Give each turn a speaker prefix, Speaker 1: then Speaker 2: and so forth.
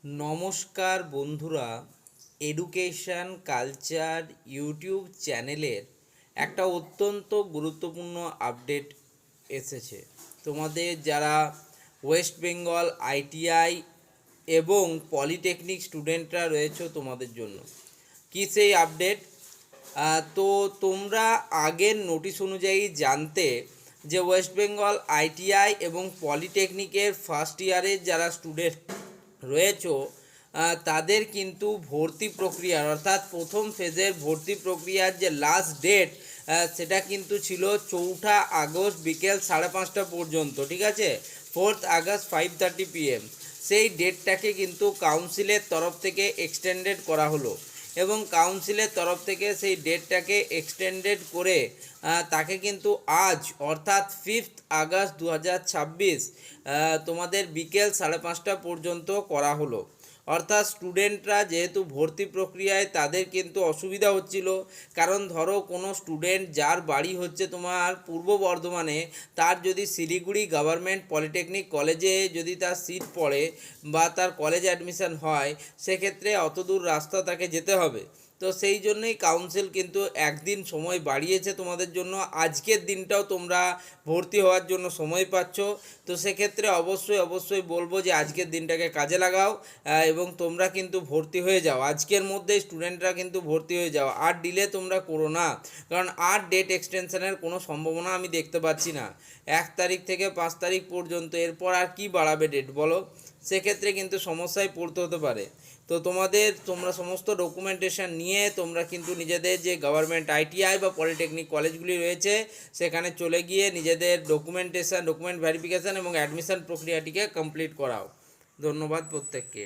Speaker 1: নমস্কার বন্ধুরা, education culture YouTube চ্যানেলের একটা অত্যন্ত গুরুত্বপূর্ণ আপডেট এসেছে। তোমাদের যারা ওয়েস্ট বেঙ্গল আইটিআই এবং পলিটেকনিক স্টুডেন্টরা রয়েছে তোমাদের জন্য কী সেই আপডেট। তো তোমরা আগের নোটিশ অনুযায়ী জানতে যে ওয়েস্ট বেঙ্গল আইটিআই এবং পলিটেকনিকের ফার্স্ট ইয়ারের যারা স্টুডেন্ট রয়েছে তাদের কিন্তু ভর্তি প্রক্রিয়ার অর্থাৎ প্রথম ফেজের ভর্তি প্রক্রিয়ার যে লাস্ট ডেট সেটা কিন্তু ছিল 4 আগস্ট বিকেল 5:30 পর্যন্ত, ঠিক আছে। 4 আগস্ট 5:30 PM সেই ডেটটাকে কিন্তু কাউন্সিলের তরফ থেকে এক্সটেন্ডেড করা হলো এবং কাউন্সিলের তরফ থেকে সেই ডেটটাকে এক্সটেন্ডেড করে তাকে কিন্তু আজ অর্থাৎ 5 আগস্ট 2026 তোমাদের বিকেল 5:30 পর্যন্ত করা হলো। অর্থাৎ স্টুডেন্টরা যেহেতু ভর্তি প্রক্রিয়ায় তাদের কিন্তু অসুবিধা হচ্ছিল, কারণ ধরো কোনো স্টুডেন্ট যার বাড়ি হচ্ছে তোমার পূর্ব বর্ধমানে, তার যদি শিলিগুড়ি গভর্নমেন্ট পলিটেকনিক কলেজে যদি তার সিট পড়ে বা তার কলেজ অ্যাডমিশন হয়, সেক্ষেত্রে অত দূর রাস্তা তাকে যেতে হবে। তো সেই জন্যই কাউন্সিল কিন্তু একদিন সময় বাড়িয়েছে তোমাদের জন্য। আজকের দিনটাও তোমরা ভর্তি হওয়ার জন্য সময় পাচ্ছ। তো সেক্ষেত্রে অবশ্যই বলবো যে আজকের দিনটাকে কাজে লাগাও এবং তোমরা কিন্তু ভর্তি হয়ে যাও। আজকের মধ্যেই স্টুডেন্টরা কিন্তু ভর্তি হয়ে যাও, আর ডিলে তোমরা করো না, কারণ আর ডেট এক্সটেনশনের কোনো সম্ভাবনা আমি দেখতে পাচ্ছি না। 1 তারিখ থেকে 5 তারিখ পর্যন্ত, এরপর আর কি বাড়াবে ডেট বলো? সেক্ষেত্রে কিন্তু সমস্যায় পড়তে হতে পারে। তো তোমরা সমস্ত ডকুমেন্টেশন নিয়ে তোমরা কিন্তু নিজেদের যে গভর্নমেন্ট আইটিআই বা পলিটেকনিক কলেজগুলি রয়েছে সেখানে চলে গিয়ে নিজেদের ডকুমেন্ট ভেরিফিকেশান এবং অ্যাডমিশন প্রক্রিয়াটিকে কমপ্লিট করাও। ধন্যবাদ প্রত্যেককে।